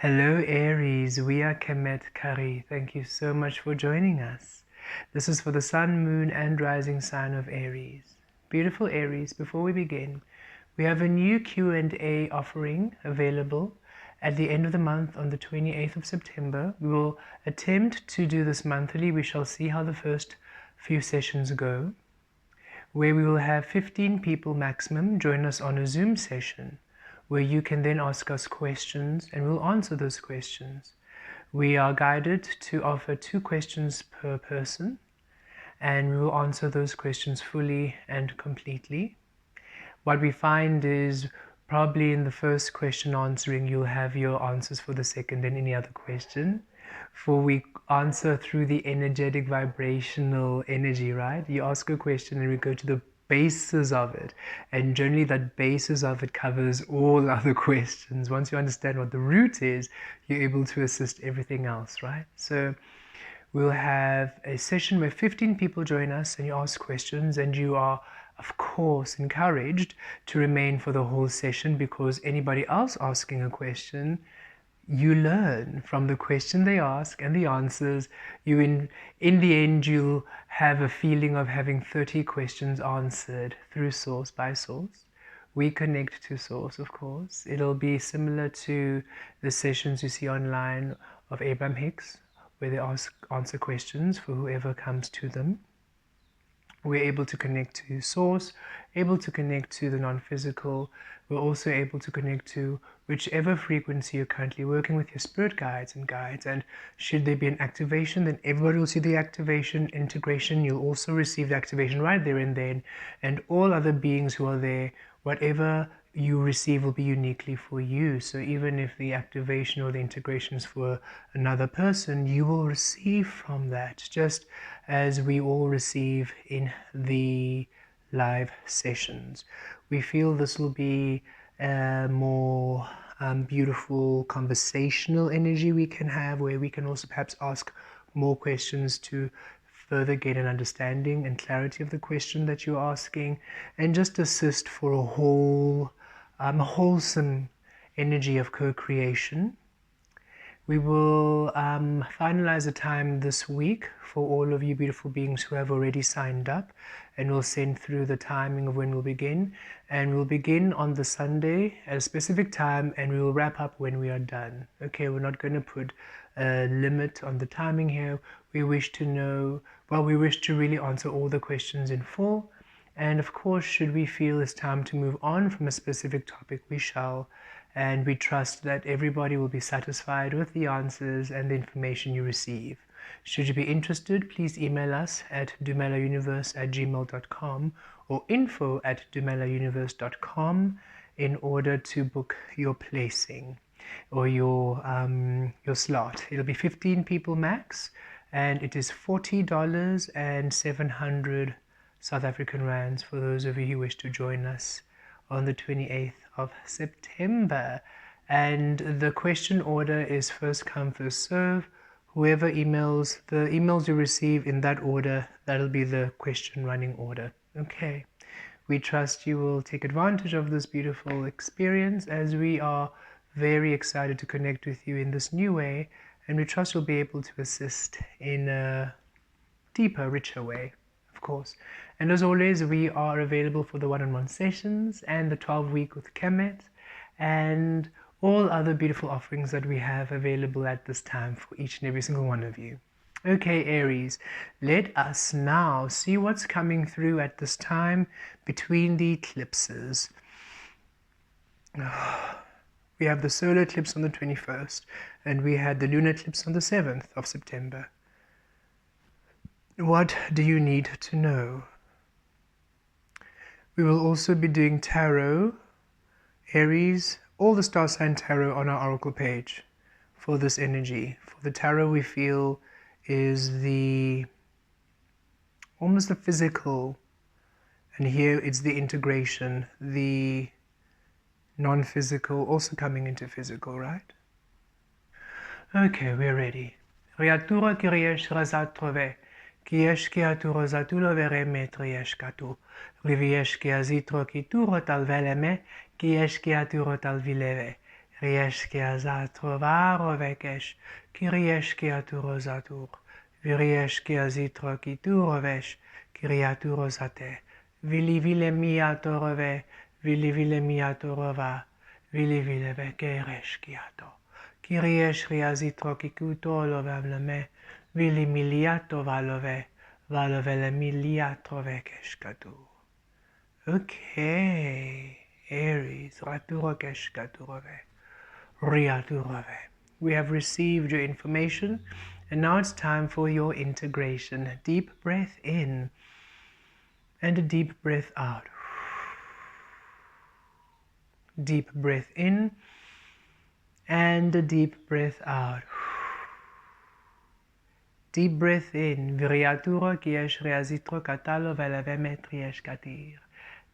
Hello Aries, we are Kemet Kah-Ri. Thank you so much for joining us. This is for the Sun, Moon and Rising sign of Aries. Beautiful Aries, before we begin, we have a new Q&A offering available at the end of the month on the 28th of September. We will attempt to do this monthly. We shall see how the first few sessions go, where we will have 15 people maximum join us on a Zoom session, where you can then ask us questions and we'll answer those questions. We are guided to offer 2 questions per person, and we will answer those questions fully and completely. What we find is probably in the first question answering, you'll have your answers for the second and any other question. For we answer through the energetic vibrational energy, right? You ask a question and we go to the basis of it, and generally that basis of it covers all other questions. Once you understand what the root is, you're able to assist everything else, right? So we'll have a session where 15 people join us and you ask questions, and you are of course encouraged to remain for the whole session, because anybody else asking a question, you learn from the question they ask and the answers. You in the end you'll have a feeling of having 30 questions answered through source by source. We connect to source, of course. It'll be similar to the sessions you see online of Abraham Hicks, where they answer questions for whoever comes to them. We're able to connect to source, able to connect to the non-physical. We're also able to connect to whichever frequency you're currently working with, your spirit guides, and should there be an activation, then everybody will see the activation. Integration, you'll also receive the activation right there and then, and all other beings who are there, whatever you receive will be uniquely for you. So even if the activation or the integration is for another person, you will receive from that, just as we all receive in the live sessions. We feel this will be a more beautiful conversational energy we can have, where we can also perhaps ask more questions to further gain an understanding and clarity of the question that you're asking, and just assist for a wholesome energy of co-creation. We will finalize the time this week for all of you beautiful beings who have already signed up, and we'll send through the timing of when we'll begin. And we'll begin on the Sunday at a specific time, and we will wrap up when we are done. Okay, we're not going to put a limit on the timing here. We wish to know, well, we wish to really answer all the questions in full. And of course, should we feel it's time to move on from a specific topic, we shall. And we trust that everybody will be satisfied with the answers and the information you receive. Should you be interested, please email us at dumelauniverse@gmail.com or info@dumelauniverse.com in order to book your placing or your slot. It'll be 15 people max, and it is $40 and 700 South African rands for those of you who wish to join us on the 28th of September. And the question order is first come, first serve. Whoever emails, the emails you receive in that order, that'll be the question running order. Okay, we trust you will take advantage of this beautiful experience, as we are very excited to connect with you in this new way, and we trust you'll be able to assist in a deeper, richer way, of course. And as always, we are available for the one-on-one sessions and the 12-week with Kemet, and all other beautiful offerings that we have available at this time for each and every single one of you. Okay, Aries, let us now see what's coming through at this time between the eclipses. We have the solar eclipse on the 21st, and we had the lunar eclipse on the 7th of September. What do you need to know? We will also be doing tarot, Aries, all the star sign tarot on our oracle page for this energy. For the tarot, we feel is almost the physical, and here it's the integration, the non-physical also coming into physical, right? Okay, we're ready. Riatura kiriesh razatrove, kiesh kiatura zatulo vereme triesh katu, riviesh kiazitro kituro tal veleme, kiesh kiaturo tal vileve, Rieshkia zatro varovekesh, Kirieshkia turozatur, Virieshkia zitro kiturovesh, Kiriaturozate, Vili vile mia torove, Vili vile mia torova, Vili vile vekereshkiato, Kirieshkia zitro kikutolo vavlame, Vili miliato valove, Valovele miliato vekeshkatu. Okay, Aries, Raturokeshkaturove. We have received your information, and now it's time for your integration. A deep breath in and a deep breath out. Deep breath in and a deep breath out. Deep breath in. Viriaturo kiesh reazitro katalo velavemetriesh katir.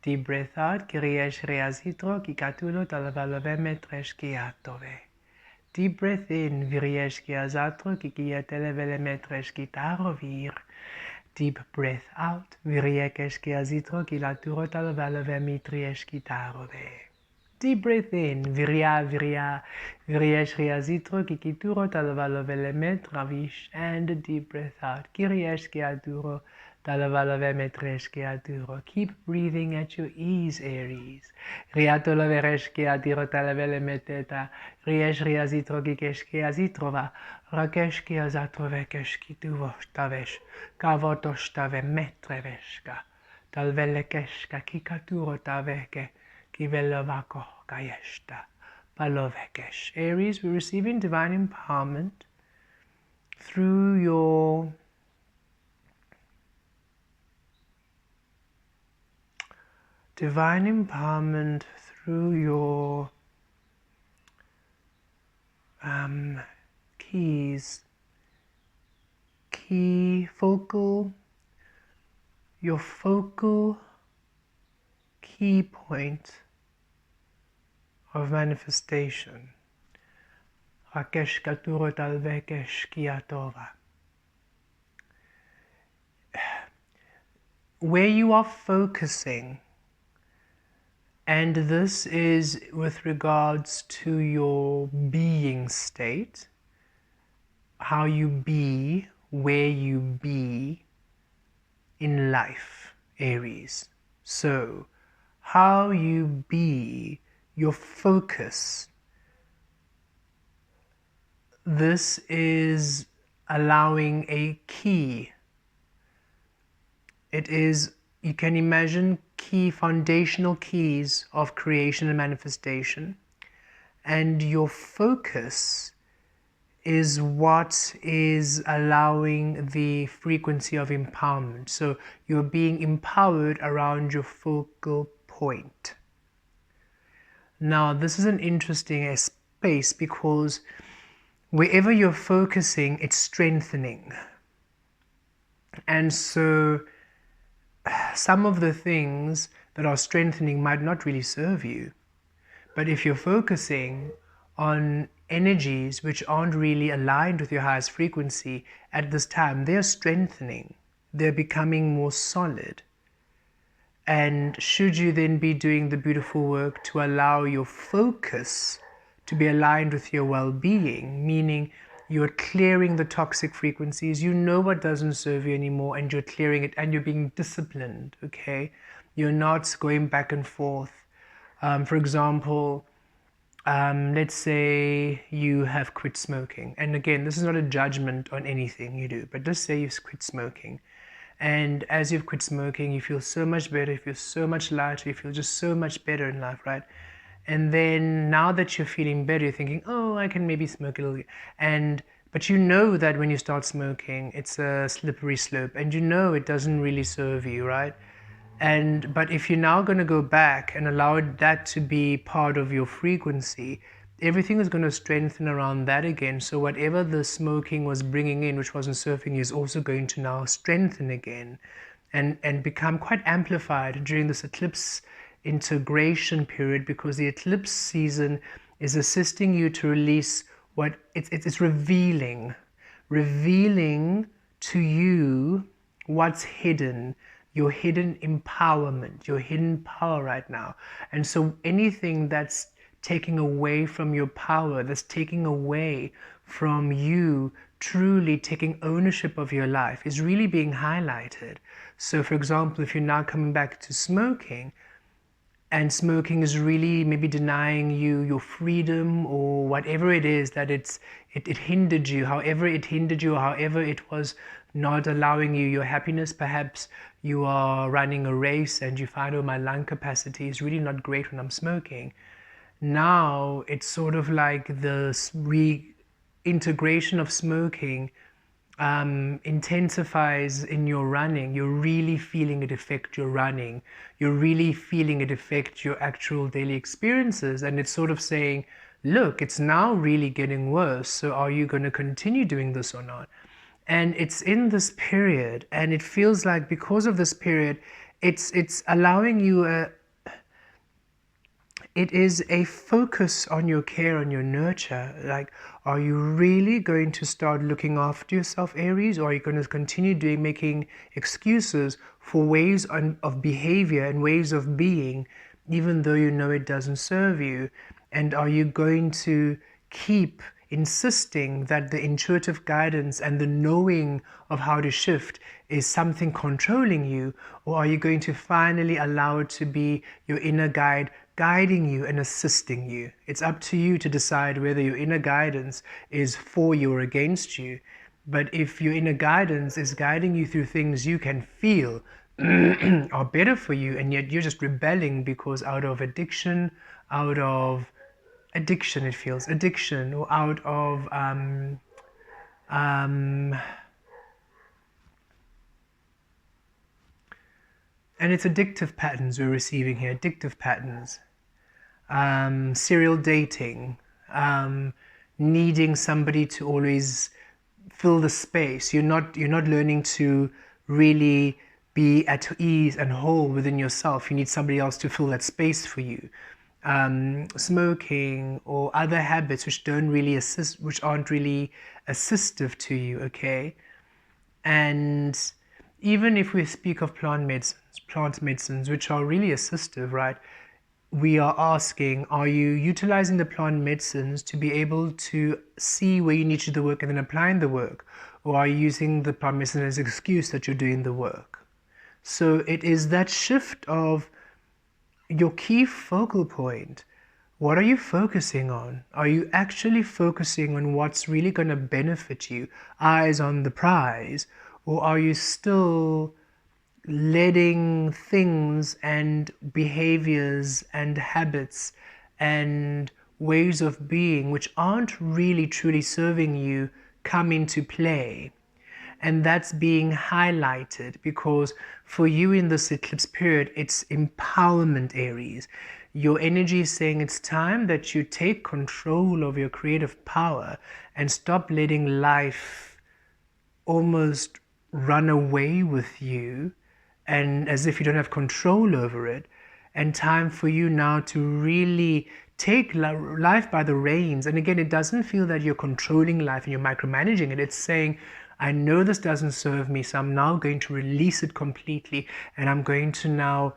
Deep breath out. Kiriesh reazitro kikatulo talavalovemetresh kiatove. Deep breath in, viriesh ki azatro ki kiatelevele metresh ki tarovir. Deep breath out, viriekesh ki azitro ki laturo talvalove mitriesh ki tarove. Deep breath in, viriesh ki azitro ki kituro talvalovele metravish. And deep breath out, kiriesh ki aturo talvalovele metresh ki aturo. Keep breathing at your ease, Aries. Riatolo veresh ki atiro talavele meteta. Riesh riazitro kikesh ki azitrova. Rakesh ki azatrovekesh ki tuvoshtavesh. Kavotoshtave metreveshka. Talvelekeshka kikaturo taveke. Kivelovako kayeshta. Palovekesh. Aries, we're receiving divine empowerment through your keys, your focal key point of manifestation. Rakesh katuro talvekesh kiatova. Where you are focusing, and this is with regards to your being state, how you be, where you be in life, Aries. So, how you be, your focus, this is allowing a key. It is, you can imagine foundational keys of creation and manifestation, and your focus is what is allowing the frequency of empowerment. So you're being empowered around your focal point. Now, this is an interesting space because wherever you're focusing, it's strengthening. And so some of the things that are strengthening might not really serve you. But if you're focusing on energies which aren't really aligned with your highest frequency at this time, they're strengthening. They're becoming more solid. And should you then be doing the beautiful work to allow your focus to be aligned with your well-being, meaning you're clearing the toxic frequencies, you know what doesn't serve you anymore, and you're clearing it, and you're being disciplined, okay? You're not going back and forth. For example, let's say you have quit smoking. And again, this is not a judgment on anything you do, but just say you've quit smoking. And as you've quit smoking, you feel so much better, you feel so much lighter, you feel just so much better in life, right? And then now that you're feeling better, you're thinking, oh, I can maybe smoke a little. But you know that when you start smoking, it's a slippery slope, and you know it doesn't really serve you, right? But if you're now going to go back and allow that to be part of your frequency, everything is going to strengthen around that again. So whatever the smoking was bringing in, which wasn't serving you, is also going to now strengthen again and become quite amplified during this eclipse integration period, because the eclipse season is assisting you to release what it's revealing to you what's hidden, your hidden empowerment, your hidden power right now. And so anything that's taking away from your power, that's taking away from you truly taking ownership of your life, is really being highlighted. So for example, if you're now coming back to smoking, and smoking is really maybe denying you your freedom, or whatever it is that it hindered you, however it hindered you, or however it was not allowing you your happiness. Perhaps you are running a race and you find, oh, my lung capacity is really not great when I'm smoking. Now it's sort of like the reintegration of smoking intensifies in your running. You're really feeling it affect your running. You're really feeling it affect your actual daily experiences. And it's sort of saying, look, it's now really getting worse. So are you going to continue doing this or not? And it's in this period, and it feels like because of this period, it's allowing you it is a focus on your care, on your nurture. Like, are you really going to start looking after yourself, Aries, or are you going to continue making excuses for ways of behavior and ways of being, even though you know it doesn't serve you? And are you going to keep insisting that the intuitive guidance and the knowing of how to shift is something controlling you? Or are you going to finally allow it to be your inner guide, guiding you and assisting you? It's up to you to decide whether your inner guidance is for you or against you. But if your inner guidance is guiding you through things you can feel are better for you, and yet you're just rebelling because out of addiction, it feels addiction, or out of and it's addictive patterns we're receiving here, addictive patterns, serial dating, needing somebody to always fill the space. You're not learning to really be at ease and whole within yourself. You need somebody else to fill that space for you. Smoking or other habits which don't really assist, which aren't really assistive to you, okay? And even if we speak of plant medicines which are really assistive, right? We are asking, are you utilizing the plant medicines to be able to see where you need to do the work and then applying the work? Or are you using the plant medicine as an excuse that you're doing the work? So it is that shift of your key focal point. What are you focusing on? Are you actually focusing on what's really going to benefit you, eyes on the prize? Or are you still letting things and behaviors and habits and ways of being which aren't really truly serving you come into play? And that's being highlighted because for you in this eclipse period, it's empowerment, Aries. Your energy is saying it's time that you take control of your creative power and stop letting life almost run away with you, and as if you don't have control over it. And time for you now to really take life by the reins. And again, it doesn't feel that you're controlling life and you're micromanaging it. It's saying, I know this doesn't serve me, so I'm now going to release it completely, and I'm going to now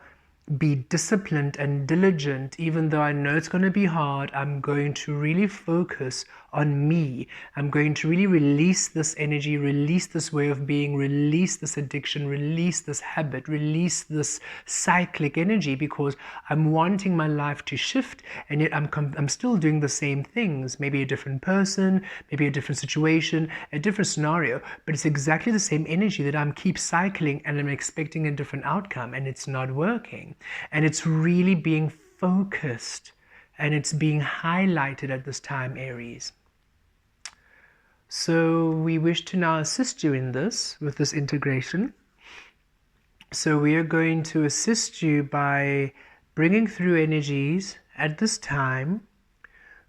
be disciplined and diligent. Even though I know it's going to be hard, I'm going to really focus on me. I'm going to really release this energy, release this way of being, release this addiction, release this habit, release this cyclic energy, because I'm wanting my life to shift, and yet I'm still doing the same things. Maybe a different person, maybe a different situation, a different scenario, but it's exactly the same energy that I'm keep cycling, and I'm expecting a different outcome, and it's not working. And it's really being focused, and it's being highlighted at this time, Aries. So we wish to now assist you in this, with this integration. So we are going to assist you by bringing through energies at this time,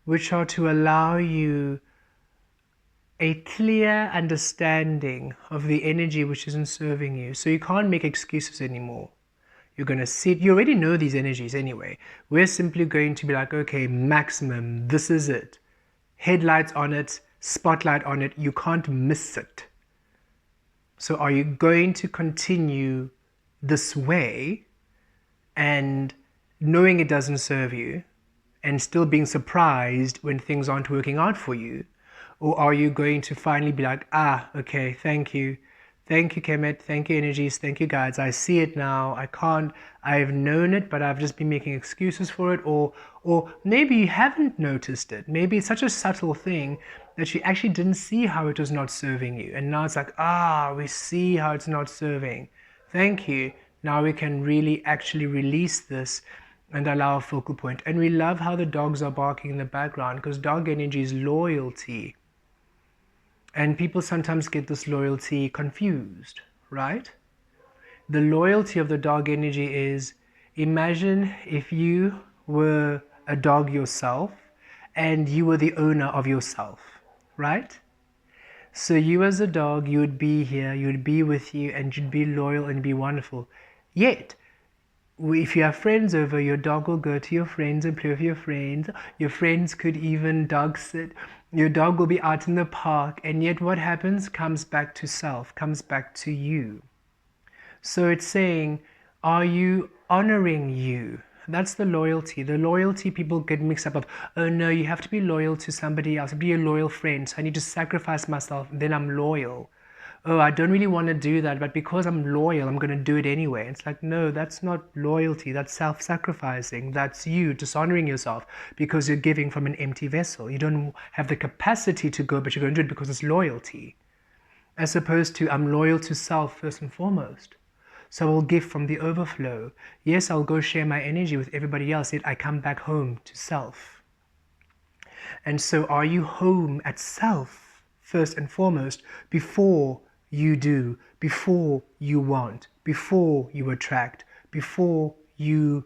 which are to allow you a clear understanding of the energy which isn't serving you. So you can't make excuses anymore. You're going to sit, you already know these energies anyway. We're simply going to be like, okay, maximum, this is it. Headlights on it, spotlight on it, you can't miss it. So are you going to continue this way and knowing it doesn't serve you, and still being surprised when things aren't working out for you? Or are you going to finally be like, ah, okay, thank you. Thank you, Kemet. Thank you, energies. Thank you, guides. I see it now. I've known it, but I've just been making excuses for it. Or maybe you haven't noticed it. Maybe it's such a subtle thing that you actually didn't see how it was not serving you. And now it's like, we see how it's not serving. Thank you. Now we can really actually release this and allow a focal point. And we love how the dogs are barking in the background, because dog energy is loyalty. And people sometimes get this loyalty confused, right? The loyalty of the dog energy is, imagine if you were a dog yourself and you were the owner of yourself, right? So you as a dog, you would be here, you would be with you, and you'd be loyal and be wonderful. Yet, if you have friends over, your dog will go to your friends and play with your friends. Your friends could even dog sit. Your dog will be out in the park, and yet what happens? Comes back to self, comes back to you. So it's saying, are you honoring you? That's the loyalty. The loyalty people get mixed up of, oh no, you have to be loyal to somebody else, be a loyal friend, so I need to sacrifice myself, then I'm loyal. Oh, I don't really want to do that, but because I'm loyal, I'm going to do it anyway. It's like, no, that's not loyalty. That's self-sacrificing. That's you dishonoring yourself because you're giving from an empty vessel. You don't have the capacity to go, but you're going to do it because it's loyalty. As opposed to, I'm loyal to self first and foremost. So I will give from the overflow. Yes, I'll go share my energy with everybody else, yet I come back home to self. And so are you home at self first and foremost before you do, before you want, before you attract, before you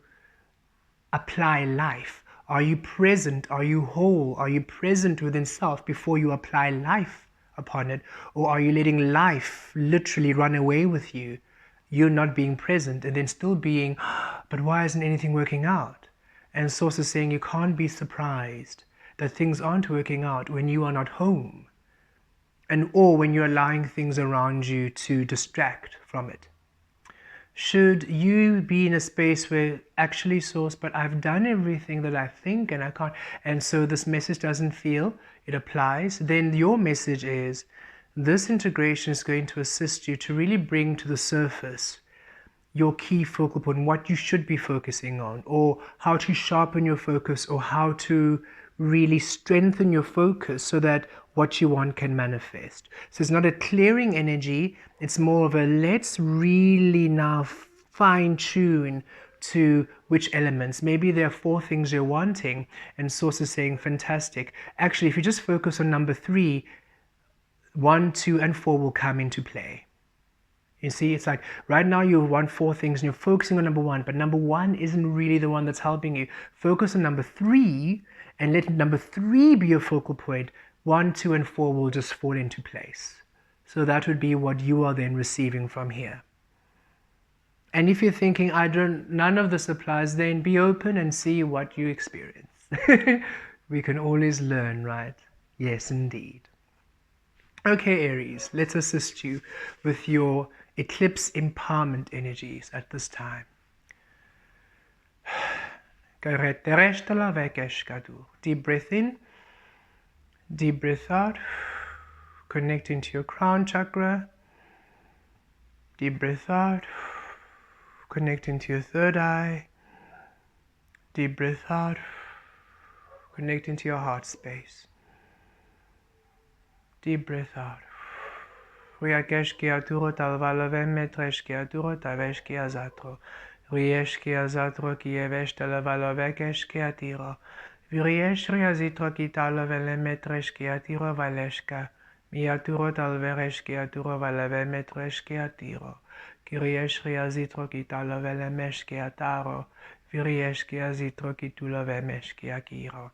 apply life? Are you present? Are you whole? Are you present within self before you apply life upon it? Or are you letting life literally run away with you? You're not being present and then still being, but why isn't anything working out? And Source is saying you can't be surprised that things aren't working out when you are not home. Or when you're allowing things around you to distract from it. Should you be in a space where, actually, Source, but I've done everything that I think and I can't, and so this message doesn't feel it applies, then your message is, this integration is going to assist you to really bring to the surface your key focal point, what you should be focusing on, or how to sharpen your focus, or how to really strengthen your focus so that what you want can manifest. So it's not a clearing energy, it's more of a let's really now fine tune to which elements. Maybe there are 4 things you're wanting, and Source is saying, fantastic. Actually, if you just focus on number 3, 1, 2, and 4 will come into play. You see, it's like right now you want 4 things and you're focusing on number 1, but number 1 isn't really the one that's helping you. Focus on number 3 and let number 3 be your focal point. 1, 2, and 4 will just fall into place. So that would be what you are then receiving from here. And if you're thinking, none of this applies, then be open and see what you experience. We can always learn, right? Yes, indeed. Okay, Aries, let's assist you with your eclipse empowerment energies at this time. Deep breath in, deep breath out, connecting to your crown chakra. Deep breath out, connecting to your third eye. Deep breath out, connecting to your heart space. Deep breath out. Riakesh aturo talvalave metresh aturo tavesh azatro. Riesh azatro kievesh talvalovekesh atiro. Viriesh riazitro kitalvele metresh atiro valeshka. Miaturo talveresh aturo valave metresh atiro. Kiriesh riazitro kitalvele meshke ataro. Viriesh azitro kitulove meshke akiro.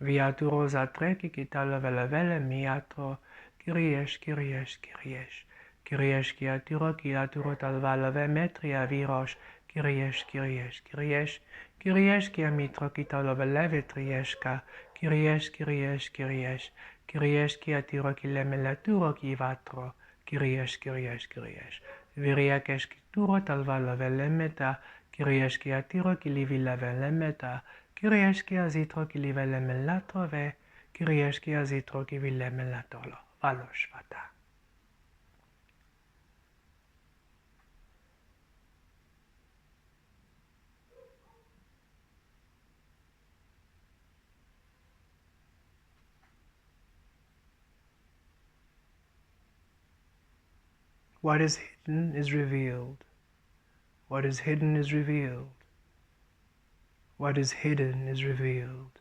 Viaturo zatreki kitalvele miatro. Kiriesh, Kiriesh, Kiriesh. Kiriesh ki aturo talvalave metria virosh. Kiriesh, Kiriesh, Kiriesh. Kiriesh ki amitro ki talvale trieshka. Kiriesh, Kiriesh, Kiriesh. Kiriesh ki atiro ki lemelaturo ki vatro. Kiriesh, Kiriesh, Kiriesh. Viriakesh ki turo talvalave lemeta. Kiriesh ki atiro ki livilave lemeta. Kyrieshki azitro ki livelemelato ve Kyrieshki azitro ki vilemelatolo valoshvata. What is hidden is revealed. What is hidden is revealed. What is hidden is revealed,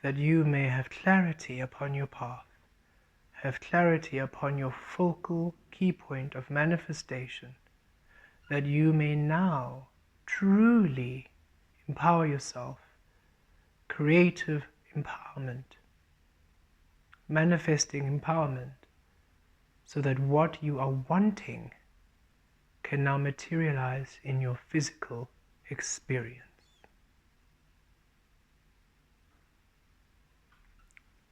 that you may have clarity upon your path, have clarity upon your focal key point of manifestation, that you may now truly empower yourself, creative empowerment, manifesting empowerment, so that what you are wanting can now materialize in your physical experience.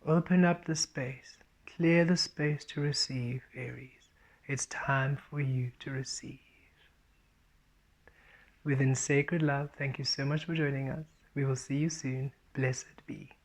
Open up the space, clear the space to receive, Aries. It's time for you to receive. Within sacred love, thank you so much for joining us. We will see you soon. Blessed be.